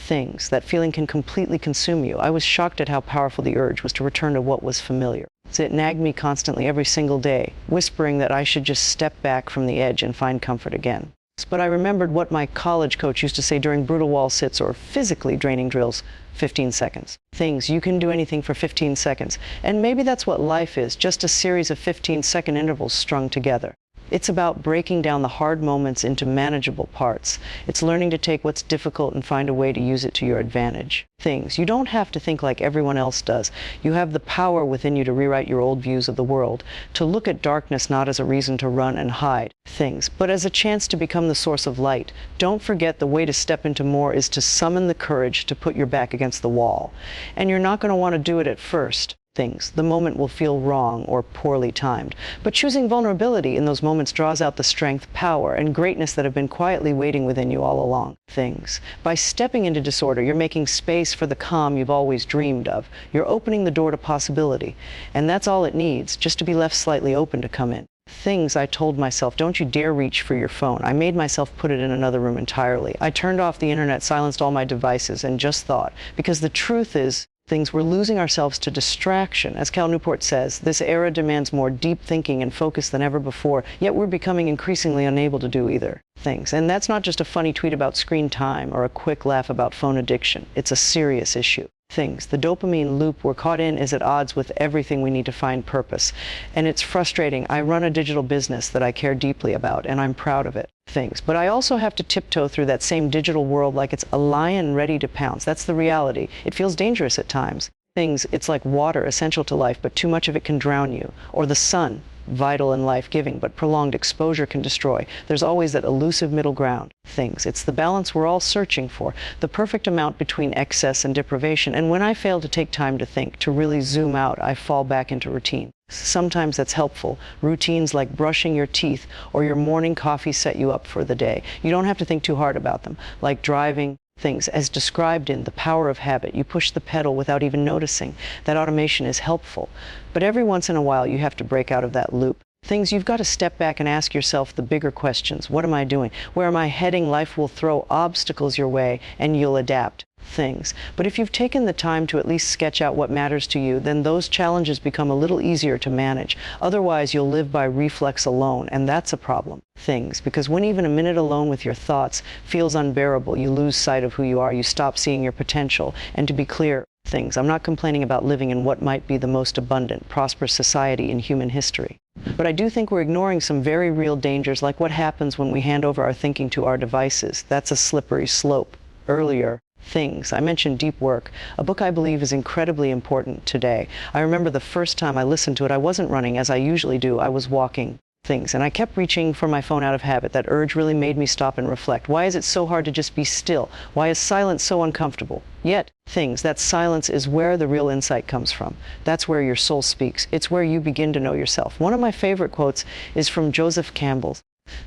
things. That feeling can completely consume you. I was shocked at how powerful the urge was to return to what was familiar. So it nagged me constantly every single day, whispering that I should just step back from the edge and find comfort again. But I remembered what my college coach used to say during brutal wall sits or physically draining drills: 15 seconds. Things, you can do anything for 15 seconds. And maybe that's what life is, just a series of 15-second intervals strung together. It's about breaking down the hard moments into manageable parts. It's learning to take what's difficult and find a way to use it to your advantage. Things, you don't have to think like everyone else does. You have the power within you to rewrite your old views of the world, to look at darkness not as a reason to run and hide. Things, but as a chance to become the source of light. Don't forget, the way to step into more is to summon the courage to put your back against the wall. And you're not going to want to do it at first. Things, the moment will feel wrong or poorly timed. But choosing vulnerability in those moments draws out the strength, power, and greatness that have been quietly waiting within you all along. Things. By stepping into disorder, you're making space for the calm you've always dreamed of. You're opening the door to possibility. And that's all it needs, just to be left slightly open to come in. Things, I told myself, don't you dare reach for your phone. I made myself put it in another room entirely. I turned off the internet, silenced all my devices, and just thought. Because the truth is, things, we're losing ourselves to distraction. As Cal Newport says, this era demands more deep thinking and focus than ever before, yet we're becoming increasingly unable to do either. Things. And that's not just a funny tweet about screen time or a quick laugh about phone addiction. It's a serious issue. Things. The dopamine loop we're caught in is at odds with everything we need to find purpose. And it's frustrating. I run a digital business that I care deeply about, and I'm proud of it. Things. But I also have to tiptoe through that same digital world like it's a lion ready to pounce. That's the reality. It feels dangerous at times. Things. It's like water, essential to life, but too much of it can drown you. Or the sun, vital and life-giving, but prolonged exposure can destroy. There's always that elusive middle ground. Things. It's the balance we're all searching for, the perfect amount between excess and deprivation. And when I fail to take time to think, to really zoom out, I fall back into routine. Sometimes that's helpful. Routines like brushing your teeth or your morning coffee set you up for the day. You don't have to think too hard about them. Like driving. Things, as described in The Power of Habit, you push the pedal without even noticing. That automation is helpful. But every once in a while, you have to break out of that loop. Things, you've got to step back and ask yourself the bigger questions. What am I doing? Where am I heading? Life will throw obstacles your way, and you'll adapt. Things. But if you've taken the time to at least sketch out what matters to you, then those challenges become a little easier to manage. Otherwise, you'll live by reflex alone, and that's a problem. Things. Because when even a minute alone with your thoughts feels unbearable, you lose sight of who you are, you stop seeing your potential. And to be clear, things, I'm not complaining about living in what might be the most abundant, prosperous society in human history. But I do think we're ignoring some very real dangers, like what happens when we hand over our thinking to our devices. That's a slippery slope. Earlier, Things. I mentioned Deep Work, a book I believe is incredibly important today. I remember the first time I listened to it, I wasn't running as I usually do, I was walking. Things. And I kept reaching for my phone out of habit. That urge really made me stop and reflect. Why is it so hard to just be still? Why is silence so uncomfortable? Yet, things, that silence is where the real insight comes from. That's where your soul speaks. It's where you begin to know yourself. One of my favorite quotes is from Joseph Campbell.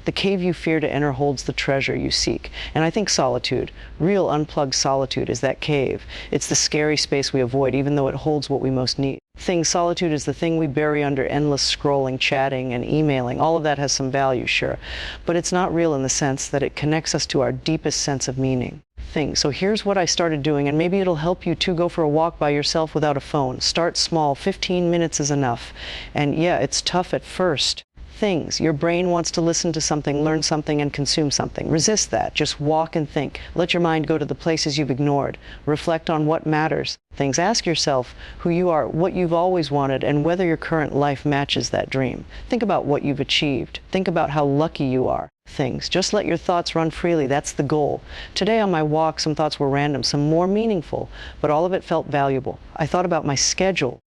The cave you fear to enter holds the treasure you seek. And I think solitude, real unplugged solitude, is that cave. It's the scary space we avoid, even though it holds what we most need. Solitude is the thing we bury under endless scrolling, chatting, and emailing. All of that has some value, sure. But it's not real in the sense that it connects us to our deepest sense of meaning. So here's what I started doing, and maybe it'll help you to go for a walk by yourself without a phone. Start small, 15 minutes is enough. And yeah, it's tough at first. Your brain wants to listen to something, learn something, and consume something. Resist that. Just walk and think. Let your mind go to the places you've ignored. Reflect on what matters. Ask yourself who you are, what you've always wanted, and whether your current life matches that dream. Think about what you've achieved. Think about how lucky you are. Just let your thoughts run freely. That's the goal. Today on my walk, some thoughts were random, some more meaningful, but all of it felt valuable. I thought about my schedule,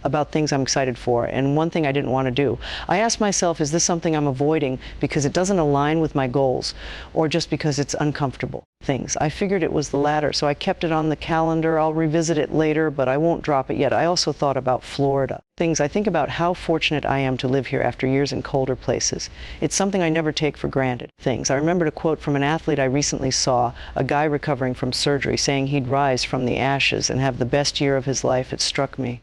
about things I'm excited for, and one thing I didn't want to do. I asked myself, is this something I'm avoiding because it doesn't align with my goals, or just because it's uncomfortable? I figured it was the latter, so I kept it on the calendar. I'll revisit it later, but I won't drop it yet. I also thought about Florida. I think about how fortunate I am to live here after years in colder places. It's something I never take for granted. I remembered a quote from an athlete I recently saw, a guy recovering from surgery, saying he'd rise from the ashes and have the best year of his life. It struck me.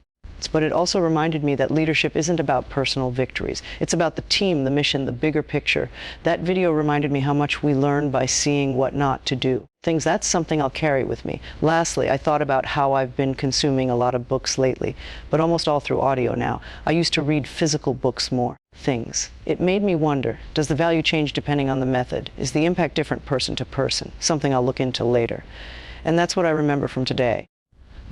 But it also reminded me that leadership isn't about personal victories. It's about the team, the mission, the bigger picture. That video reminded me how much we learn by seeing what not to do. Things, that's something I'll carry with me. Lastly, I thought about how I've been consuming a lot of books lately, but almost all through audio now. I used to read physical books more. Things. It made me wonder, does the value change depending on the method? Is the impact different person to person? Something I'll look into later. And that's what I remember from today.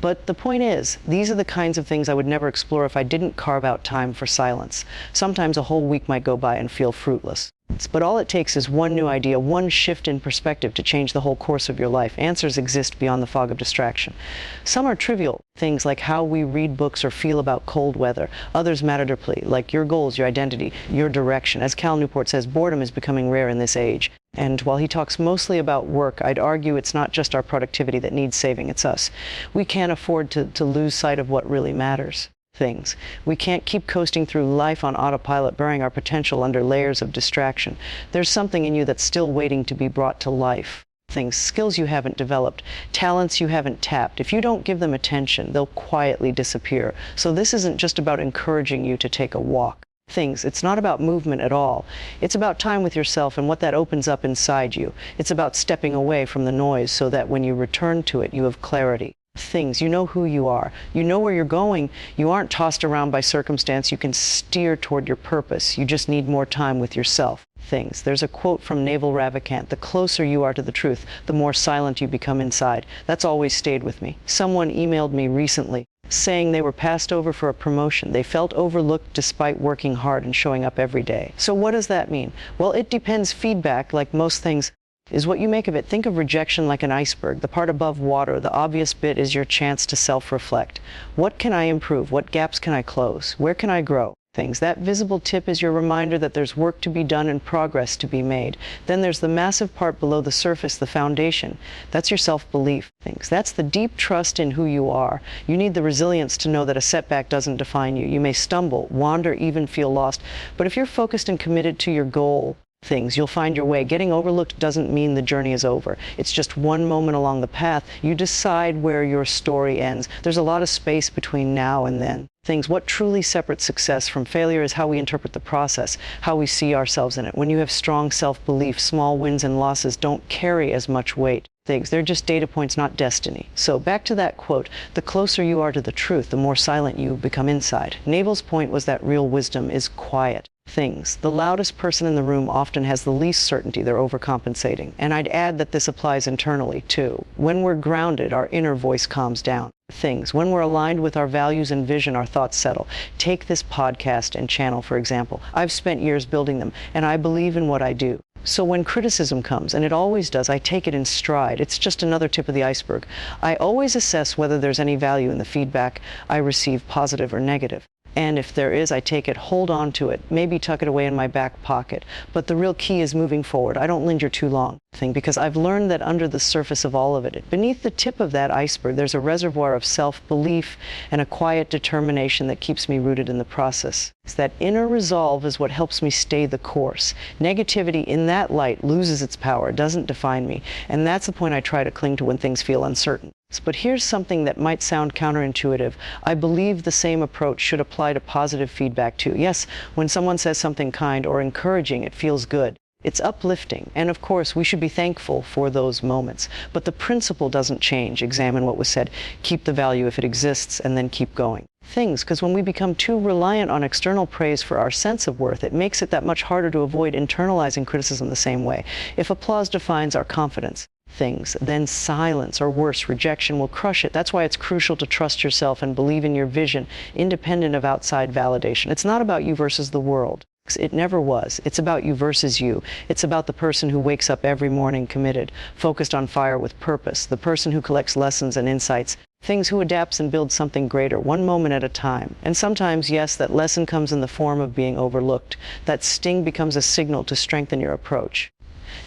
But the point is, these are the kinds of things I would never explore if I didn't carve out time for silence. Sometimes a whole week might go by and feel fruitless. But all it takes is one new idea, one shift in perspective to change the whole course of your life. Answers exist beyond the fog of distraction. Some are trivial, things like how we read books or feel about cold weather. Others matter deeply, like your goals, your identity, your direction. As Cal Newport says, boredom is becoming rare in this age. And while he talks mostly about work, I'd argue it's not just our productivity that needs saving, it's us. We can't afford to lose sight of what really matters. Things. We can't keep coasting through life on autopilot, burying our potential under layers of distraction. There's something in you that's still waiting to be brought to life. Things, skills you haven't developed, talents you haven't tapped. If you don't give them attention, they'll quietly disappear. So this isn't just about encouraging you to take a walk. Things. It's not about movement at all. It's about time with yourself and what that opens up inside you. It's about stepping away from the noise so that when you return to it, you have clarity. Things. You know who you are. You know where you're going. You aren't tossed around by circumstance. You can steer toward your purpose. You just need more time with yourself. Things. There's a quote from Naval Ravikant: the closer you are to the truth, the more silent you become inside. That's always stayed with me. Someone emailed me recently saying they were passed over for a promotion. They felt overlooked despite working hard and showing up every day. So what does that mean? Well, it depends. Feedback, like most things, is what you make of it. Think of rejection like an iceberg. The part above water, the obvious bit, is your chance to self-reflect. What can I improve? What gaps can I close? Where can I grow? Things. That visible tip is your reminder that there's work to be done and progress to be made. Then there's the massive part below the surface, the foundation. That's your self-belief. Things. That's the deep trust in who you are. You need the resilience to know that a setback doesn't define you. You may stumble, wander, even feel lost. But if you're focused and committed to your goal, things, you'll find your way. Getting overlooked doesn't mean the journey is over. It's just one moment along the path. You decide where your story ends. There's a lot of space between now and then. Things. What truly separates success from failure is how we interpret the process, how we see ourselves in it. When you have strong self-belief, small wins and losses don't carry as much weight. Things. They're just data points, not destiny. So back to that quote, the closer you are to the truth, the more silent you become inside. Naval's point was that real wisdom is quiet. Things. The loudest person in the room often has the least certainty they're overcompensating. And I'd add that this applies internally too. When we're grounded, our inner voice calms down. Things. When we're aligned with our values and vision, our thoughts settle. Take this podcast and channel, for example. I've spent years building them, and I believe in what I do. So when criticism comes, and it always does, I take it in stride. It's just another tip of the iceberg. I always assess whether there's any value in the feedback I receive, positive or negative. And if there is, I take it, hold on to it, maybe tuck it away in my back pocket. But the real key is moving forward. I don't linger too long, because I've learned that under the surface of all of it, beneath the tip of that iceberg, there's a reservoir of self-belief and a quiet determination that keeps me rooted in the process. It's that inner resolve is what helps me stay the course. Negativity in that light loses its power, doesn't define me. And that's the point I try to cling to when things feel uncertain. But here's something that might sound counterintuitive. I believe the same approach should apply to positive feedback too. Yes, when someone says something kind or encouraging, it feels good. It's uplifting, and of course we should be thankful for those moments. But the principle doesn't change. Examine what was said, keep the value if it exists, and then keep going. Things, because when we become too reliant on external praise for our sense of worth, it makes it that much harder to avoid internalizing criticism the same way. If applause defines our confidence, things, then silence, or worse, rejection, will crush it. That's why it's crucial to trust yourself and believe in your vision, independent of outside validation. It's not about you versus the world. It never was. It's about you versus you. It's about the person who wakes up every morning committed, focused on fire with purpose, the person who collects lessons and insights, things, who adapts and builds something greater, one moment at a time. And sometimes, yes, that lesson comes in the form of being overlooked. That sting becomes a signal to strengthen your approach.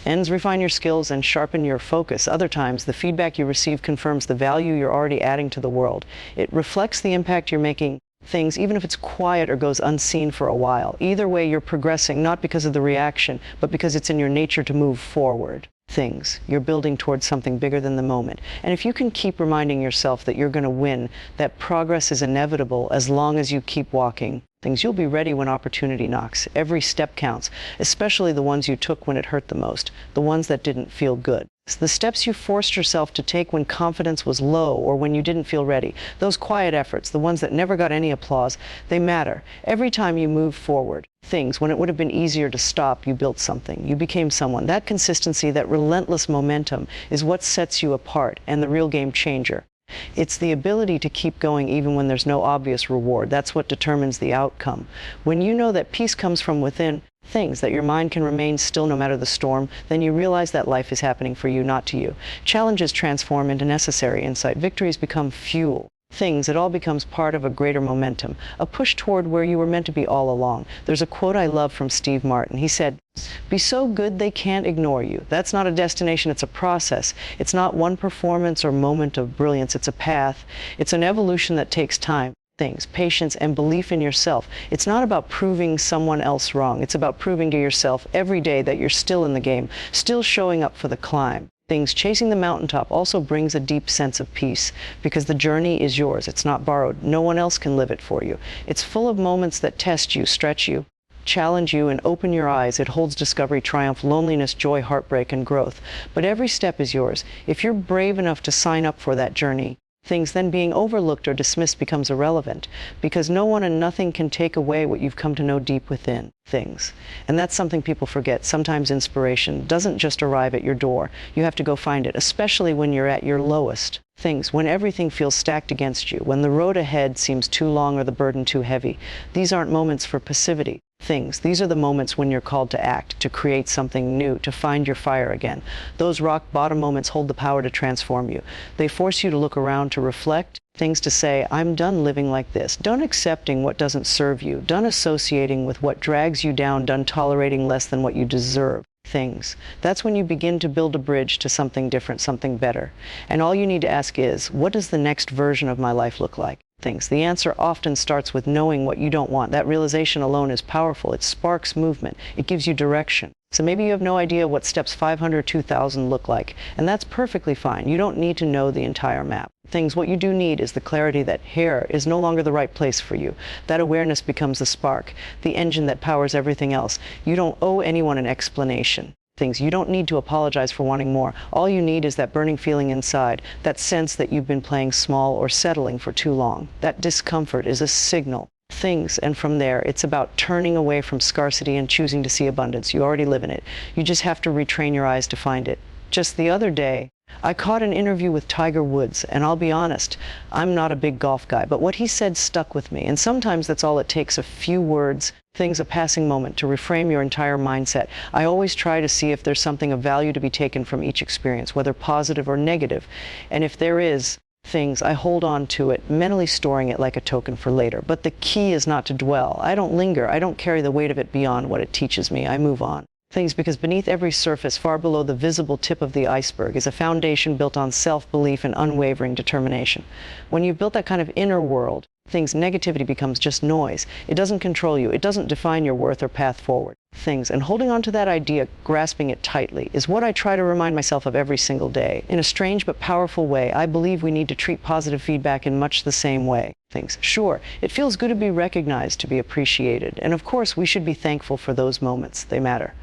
Ends refine your skills and sharpen your focus. Other times, the feedback you receive confirms the value you're already adding to the world. It reflects the impact you're making, things, even if it's quiet or goes unseen for a while. Either way, you're progressing, not because of the reaction, but because it's in your nature to move forward. Things. You're building towards something bigger than the moment. And if you can keep reminding yourself that you're going to win, that progress is inevitable as long as you keep walking, things, you'll be ready when opportunity knocks. Every step counts, especially the ones you took when it hurt the most, the ones that didn't feel good. It's the steps you forced yourself to take when confidence was low or when you didn't feel ready. Those quiet efforts, the ones that never got any applause, they matter. Every time you move forward, things, when it would have been easier to stop, you built something. You became someone. That consistency, that relentless momentum is what sets you apart and the real game changer. It's the ability to keep going even when there's no obvious reward. That's what determines the outcome. When you know that peace comes from within, things, that your mind can remain still no matter the storm, then you realize that life is happening for you, not to you. Challenges transform into necessary insight. Victories become fuel. Things, it all becomes part of a greater momentum, a push toward where you were meant to be all along. There's a quote I love from Steve Martin. He said, "Be so good they can't ignore you." That's not a destination, it's a process. It's not one performance or moment of brilliance, it's a path. It's an evolution that takes time. Things, patience, and belief in yourself. It's not about proving someone else wrong. It's about proving to yourself every day that you're still in the game, still showing up for the climb. Things, chasing the mountaintop also brings a deep sense of peace because the journey is yours. It's not borrowed. No one else can live it for you. It's full of moments that test you, stretch you, challenge you, and open your eyes. It holds discovery, triumph, loneliness, joy, heartbreak, and growth. But every step is yours. If you're brave enough to sign up for that journey, things, then being overlooked or dismissed becomes irrelevant because no one and nothing can take away what you've come to know deep within. Things. And that's something people forget. Sometimes inspiration doesn't just arrive at your door. You have to go find it, especially when you're at your lowest. Things, when everything feels stacked against you, when the road ahead seems too long or the burden too heavy. These aren't moments for passivity. Things, these are the moments when you're called to act, to create something new, to find your fire again. Those rock bottom moments hold the power to transform you. They force you to look around, to reflect, things, to say, I'm done living like this, done accepting what doesn't serve you, done associating with what drags you down, done tolerating less than what you deserve. Things. That's when you begin to build a bridge to something different, something better. And all you need to ask is, what does the next version of my life look like? Things. The answer often starts with knowing what you don't want. That realization alone is powerful. It sparks movement. It gives you direction. So maybe you have no idea what steps 500, 2,000 look like, and that's perfectly fine. You don't need to know the entire map. Things, what you do need is the clarity that here is no longer the right place for you. That awareness becomes the spark, the engine that powers everything else. You don't owe anyone an explanation. Things, you don't need to apologize for wanting more. All you need is that burning feeling inside, that sense that you've been playing small or settling for too long. That discomfort is a signal. Things, and from there, it's about turning away from scarcity and choosing to see abundance. You already live in it. You just have to retrain your eyes to find it. Just the other day, I caught an interview with Tiger Woods, and I'll be honest, I'm not a big golf guy, but what he said stuck with me. And sometimes that's all it takes, a few words, things, a passing moment to reframe your entire mindset. I always try to see if there's something of value to be taken from each experience, whether positive or negative. And if there is, things, I hold on to it, mentally storing it like a token for later. But the key is not to dwell. I don't linger. I don't carry the weight of it beyond what it teaches me. I move on. Things, because beneath every surface, far below the visible tip of the iceberg, is a foundation built on self-belief and unwavering determination. When you've built that kind of inner world, things, negativity becomes just noise. It doesn't control you. It doesn't define your worth or path forward. Things, and holding on to that idea, grasping it tightly, is what I try to remind myself of every single day. In a strange but powerful way, I believe we need to treat positive feedback in much the same way. Things, sure, it feels good to be recognized, to be appreciated, and of course we should be thankful for those moments. They matter.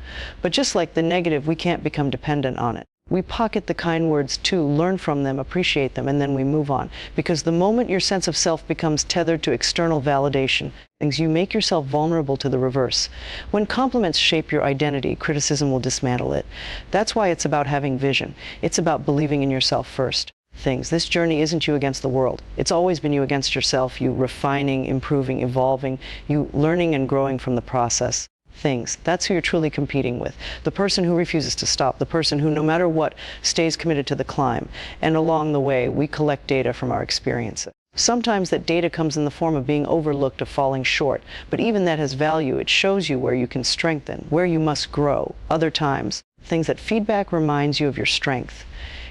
But just like the negative, we can't become dependent on it. We pocket the kind words too, learn from them, appreciate them, and then we move on. Because the moment your sense of self becomes tethered to external validation, things, you make yourself vulnerable to the reverse. When compliments shape your identity, criticism will dismantle it. That's why it's about having vision. It's about believing in yourself first. Things, this journey isn't you against the world. It's always been you against yourself, you refining, improving, evolving, you learning and growing from the process. Things, that's who you're truly competing with. The person who refuses to stop, the person who, no matter what, stays committed to the climb. And along the way, we collect data from our experiences. Sometimes that data comes in the form of being overlooked, of falling short, but even that has value. It shows you where you can strengthen, where you must grow. Other times, things, that feedback reminds you of your strength.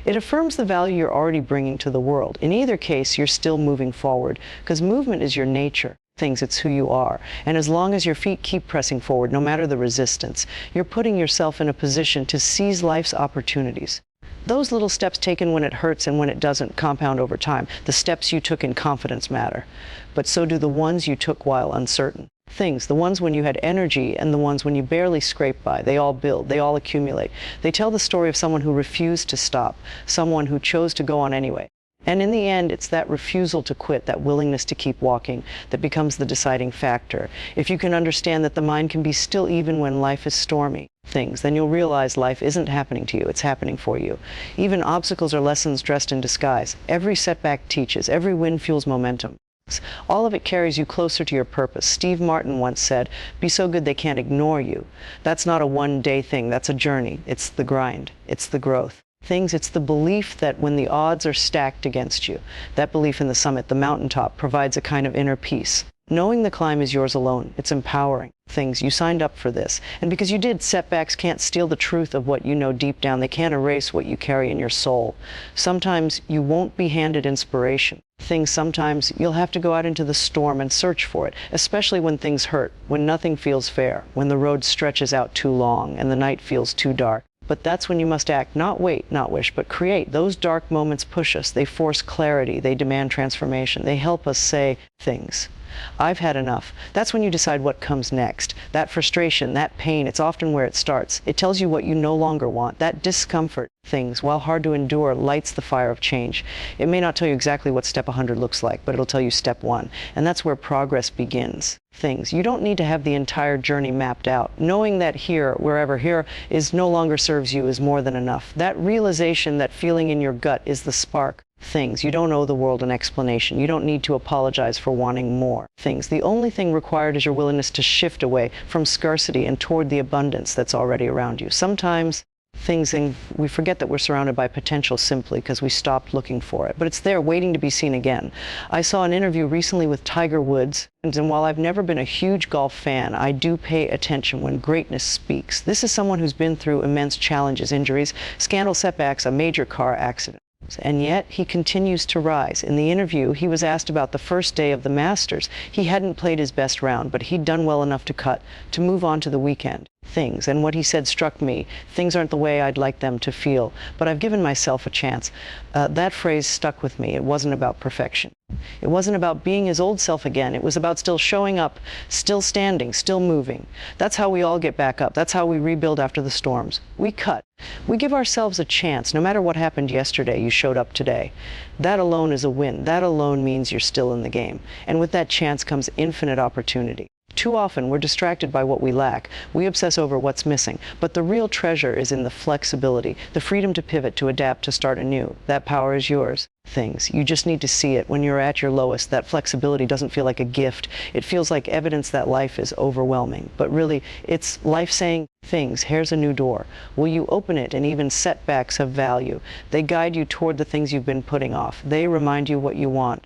It affirms the value you're already bringing to the world. In either case, you're still moving forward, because movement is your nature. Things, it's who you are. And as long as your feet keep pressing forward, no matter the resistance, you're putting yourself in a position to seize life's opportunities. Those little steps taken when it hurts and when it doesn't compound over time. The steps you took in confidence matter, but so do the ones you took while uncertain. Things, the ones when you had energy and the ones when you barely scrape by, they all build, they all accumulate. They tell the story of someone who refused to stop, someone who chose to go on anyway. And in the end, it's that refusal to quit, that willingness to keep walking, that becomes the deciding factor. If you can understand that the mind can be still even when life is stormy, things, then you'll realize life isn't happening to you, it's happening for you. Even obstacles are lessons dressed in disguise. Every setback teaches, every win fuels momentum. All of it carries you closer to your purpose. Steve Martin once said, "Be so good they can't ignore you." That's not a one-day thing, that's a journey. It's the grind, it's the growth. Things, it's the belief that when the odds are stacked against you, that belief in the summit, the mountaintop, provides a kind of inner peace. Knowing the climb is yours alone, it's empowering. Things, you signed up for this. And because you did, setbacks can't steal the truth of what you know deep down. They can't erase what you carry in your soul. Sometimes you won't be handed inspiration. Things, sometimes you'll have to go out into the storm and search for it, especially when things hurt, when nothing feels fair, when the road stretches out too long and the night feels too dark. But that's when you must act, not wait, not wish, but create. Those dark moments push us. They force clarity. They demand transformation. They help us say things. I've had enough. That's when you decide what comes next. That frustration, that pain, it's often where it starts. It tells you what you no longer want. That discomfort, things, while hard to endure, lights the fire of change. It may not tell you exactly what step 100 looks like, but it'll tell you step 1. And that's where progress begins. Things. You don't need to have the entire journey mapped out. Knowing that here, wherever here is no longer serves you is more than enough. That realization, that feeling in your gut is the spark. Things. You don't owe the world an explanation. You don't need to apologize for wanting more. Things. The only thing required is your willingness to shift away from scarcity and toward the abundance that's already around you. Sometimes things, and we forget that we're surrounded by potential simply because we stopped looking for it, but it's there waiting to be seen again. I saw an interview recently with Tiger Woods, and while I've never been a huge golf fan, I do pay attention when greatness speaks. This is someone who's been through immense challenges, injuries, scandal, setbacks, a major car accident. And yet he continues to rise. In the interview, he was asked about the first day of the Masters. He hadn't played his best round, but he'd done well enough to cut, to move on to the weekend. Things, and what he said struck me. Things aren't the way I'd like them to feel, but I've given myself a chance. That phrase stuck with me. It wasn't about perfection. It wasn't about being his old self again. It was about still showing up, still standing, still moving. That's how we all get back up. That's how we rebuild after the storms. We cut. We give ourselves a chance. No matter what happened yesterday, you showed up today. That alone is a win. That alone means you're still in the game. And with that chance comes infinite opportunity. Too often, we're distracted by what we lack. We obsess over what's missing. But the real treasure is in the flexibility, the freedom to pivot, to adapt, to start anew. That power is yours. Things. You just need to see it. When you're at your lowest, that flexibility doesn't feel like a gift. It feels like evidence that life is overwhelming. But really, it's life saying, things, here's a new door. Will you open it? And even setbacks have value. They guide you toward the things you've been putting off. They remind you what you want.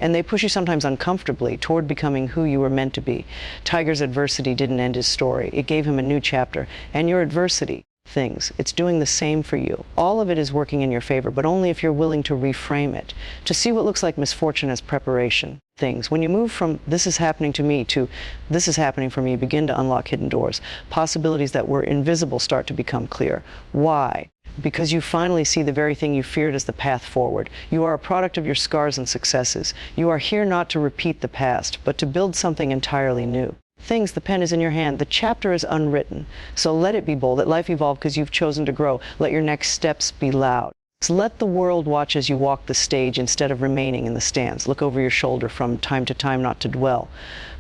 And they push you sometimes uncomfortably toward becoming who you were meant to be. Tiger's adversity didn't end his story. It gave him a new chapter. And your adversity, things, it's doing the same for you. All of it is working in your favor, but only if you're willing to reframe it, to see what looks like misfortune as preparation. Things. When you move from this is happening to me to this is happening for me, begin to unlock hidden doors. Possibilities that were invisible start to become clear. Why? Because you finally see the very thing you feared as the path forward. You are a product of your scars and successes. You are here not to repeat the past, but to build something entirely new. Things, the pen is in your hand. The chapter is unwritten. So let it be bold. Let life evolve because you've chosen to grow. Let your next steps be loud. So let the world watch as you walk the stage instead of remaining in the stands. Look over your shoulder from time to time, not to dwell,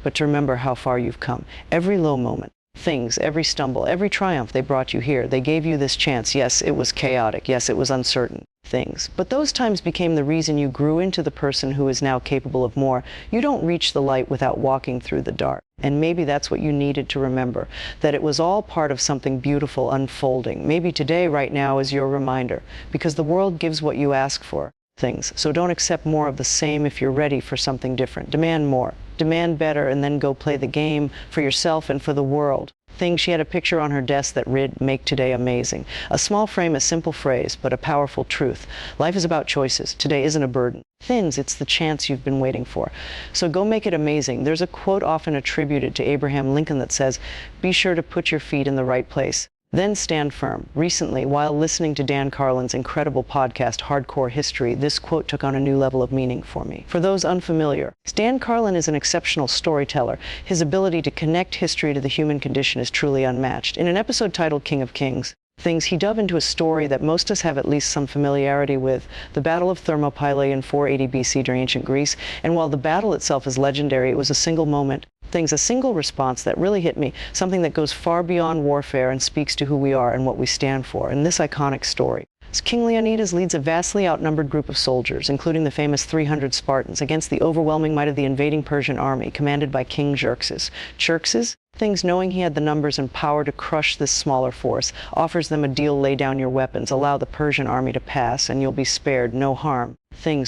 but to remember how far you've come. Every low moment, things, every stumble, every triumph, they brought you here. They gave you this chance. Yes, it was chaotic. Yes, it was uncertain. Things. But those times became the reason you grew into the person who is now capable of more. You don't reach the light without walking through the dark. And maybe that's what you needed to remember, that it was all part of something beautiful unfolding. Maybe today, right now, is your reminder, because the world gives what you ask for. Things. So don't accept more of the same if you're ready for something different. Demand more. Demand better, and then go play the game for yourself and for the world. Things. She had a picture on her desk that read, "Make today amazing." A small frame, a simple phrase, but a powerful truth. Life is about choices. Today isn't a burden. Things, it's the chance you've been waiting for. So go make it amazing. There's a quote often attributed to Abraham Lincoln that says, "Be sure to put your feet in the right place." Then stand firm. Recently, while listening to Dan Carlin's incredible podcast, Hardcore History, this quote took on a new level of meaning for me. For those unfamiliar, Dan Carlin is an exceptional storyteller. His ability to connect history to the human condition is truly unmatched. In an episode titled King of Kings, he dove into a story that most of us have at least some familiarity with, the Battle of Thermopylae in 480 BC during ancient Greece. And while the battle itself is legendary, it was a single moment, a single response that really hit me, something that goes far beyond warfare and speaks to who we are and what we stand for. In this iconic story, King Leonidas leads a vastly outnumbered group of soldiers, including the famous 300 Spartans, against the overwhelming might of the invading Persian army, commanded by King Xerxes. Xerxes, knowing he had the numbers and power to crush this smaller force, offers them a deal: lay down your weapons, allow the Persian army to pass, and you'll be spared no harm.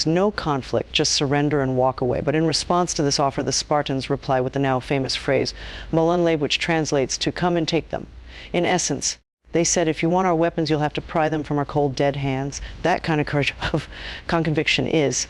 No conflict, just surrender and walk away. But in response to this offer, the Spartans reply with the now famous phrase, Molanleb, which translates to come and take them. In essence, they said, if you want our weapons, you'll have to pry them from our cold, dead hands. That kind of courage of conviction is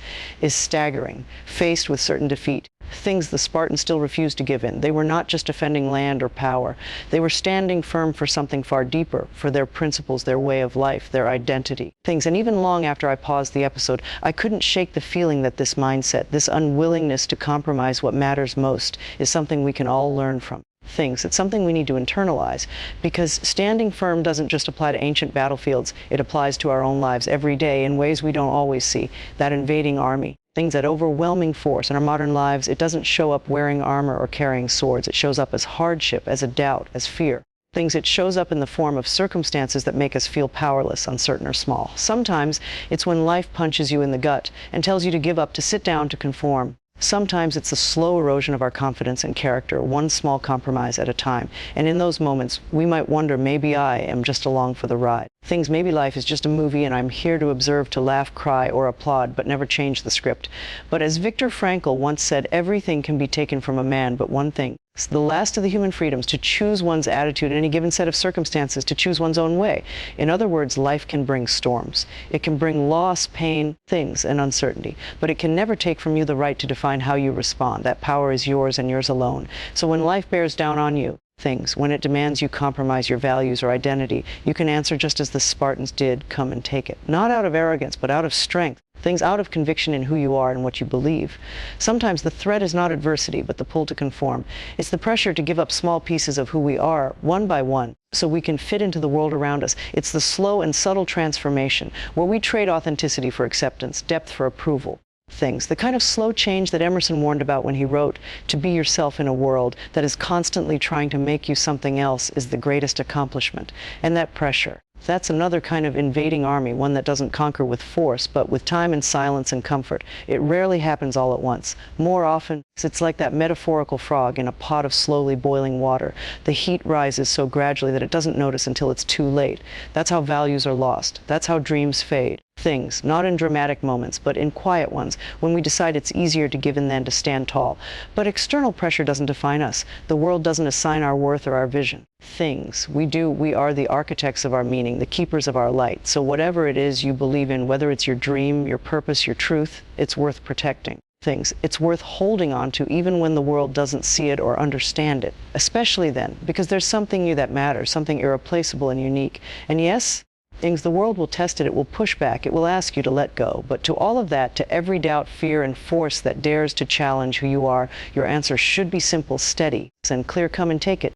staggering, faced with certain defeat. The Spartans still refused to give in. They were not just defending land or power. They were standing firm for something far deeper, for their principles, their way of life, their identity. And even long after I paused the episode, I couldn't shake the feeling that this mindset, this unwillingness to compromise what matters most, is something we can all learn from. It's something we need to internalize, because standing firm doesn't just apply to ancient battlefields. It applies to our own lives every day in ways we don't always see. That invading army, that overwhelming force in our modern lives, it doesn't show up wearing armor or carrying swords. It shows up as hardship, as a doubt, as fear. It shows up in the form of circumstances that make us feel powerless, uncertain, or small. Sometimes it's when life punches you in the gut and tells you to give up, to sit down, to conform. Sometimes it's the slow erosion of our confidence and character, one small compromise at a time. And in those moments, we might wonder, maybe I am just along for the ride. Maybe life is just a movie and I'm here to observe, to laugh, cry, or applaud, but never change the script. But as Viktor Frankl once said, everything can be taken from a man but one thing. It's the last of the human freedoms, to choose one's attitude in any given set of circumstances, to choose one's own way. In other words, life can bring storms. It can bring loss, pain, and uncertainty. But it can never take from you the right to define how you respond. That power is yours and yours alone. So when life bears down on you, when it demands you compromise your values or identity, you can answer just as the Spartans did, come and take it. Not out of arrogance, but out of strength. Out of conviction in who you are and what you believe. Sometimes the threat is not adversity, but the pull to conform. It's the pressure to give up small pieces of who we are, one by one, so we can fit into the world around us. It's the slow and subtle transformation, where we trade authenticity for acceptance, depth for approval. The kind of slow change that Emerson warned about when he wrote, to be yourself in a world that is constantly trying to make you something else is the greatest accomplishment. And that pressure, that's another kind of invading army, one that doesn't conquer with force, but with time and silence and comfort. It rarely happens all at once. More often, it's like that metaphorical frog in a pot of slowly boiling water. The heat rises so gradually that it doesn't notice until it's too late. That's how values are lost. That's how dreams fade. Not in dramatic moments, but in quiet ones, when we decide it's easier to give in than to stand tall. But external pressure doesn't define us. The world doesn't assign our worth or our vision. We are the architects of our meaning, the keepers of our light. So whatever it is you believe in, whether it's your dream, your purpose, your truth, it's worth protecting. It's worth holding on to even when the world doesn't see it or understand it. Especially then, because there's something in you that matters, something irreplaceable and unique. And yes, the world will test it, it will push back, it will ask you to let go. But to all of that, to every doubt, fear, and force that dares to challenge who you are, your answer should be simple, steady, and clear: come and take it.